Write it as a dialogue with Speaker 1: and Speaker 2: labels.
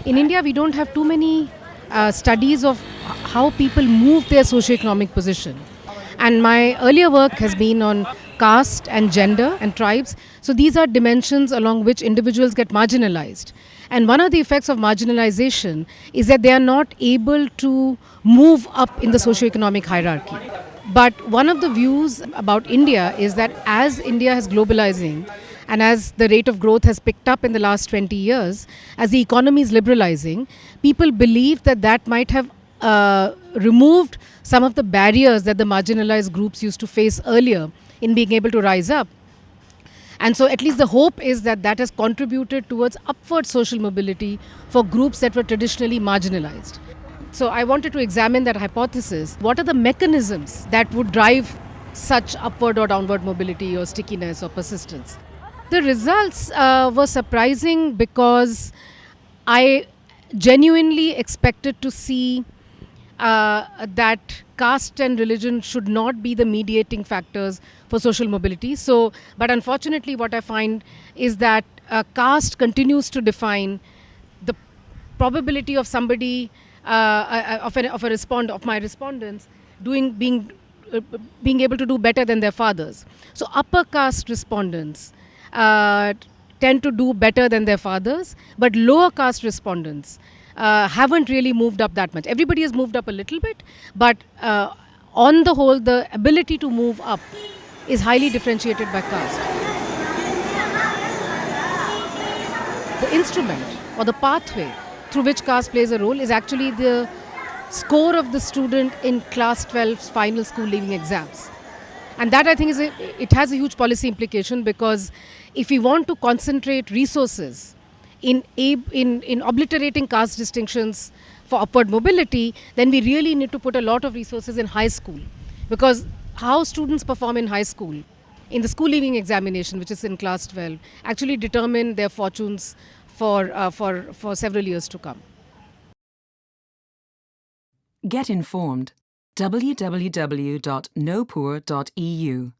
Speaker 1: In India, we don't have too many studies of how people move their socioeconomic position. And my earlier work has been on caste and gender and tribes. So these are dimensions along which individuals get marginalized. And one of the effects of marginalization is that they are not able to move up in the socioeconomic hierarchy. But one of the views about India is that as India is globalizing and as the rate of growth has picked up in the last 20 years, as the economy is liberalizing, people believe that that might have removed some of the barriers that the marginalized groups used to face earlier in being able to rise up. And so, at least the hope is that that has contributed towards upward social mobility for groups that were traditionally marginalized. So, I wanted to examine that hypothesis. What are the mechanisms that would drive such upward or downward mobility or stickiness or persistence? The results were surprising because I genuinely expected to see that caste and religion should not be the mediating factors for social mobility. So, but unfortunately, what I find is that caste continues to define the probability of somebody of my respondents doing being able to do better than their fathers. So upper caste respondents uh, tend to do better than their fathers, but lower caste respondents haven't really moved up that much. Everybody has moved up a little bit, but on the whole, the ability to move up is highly differentiated by caste. The instrument or the pathway through which caste plays a role is actually the score of the student in class 12's final school leaving exams. And that I think it has a huge policy implication, because if we want to concentrate resources in obliterating caste distinctions for upward mobility, then we really need to put a lot of resources in high school, because how students perform in high school in the school leaving examination, which is in class 12, actually determine their fortunes for several years to come.
Speaker 2: Get informed. www.knowpoor.eu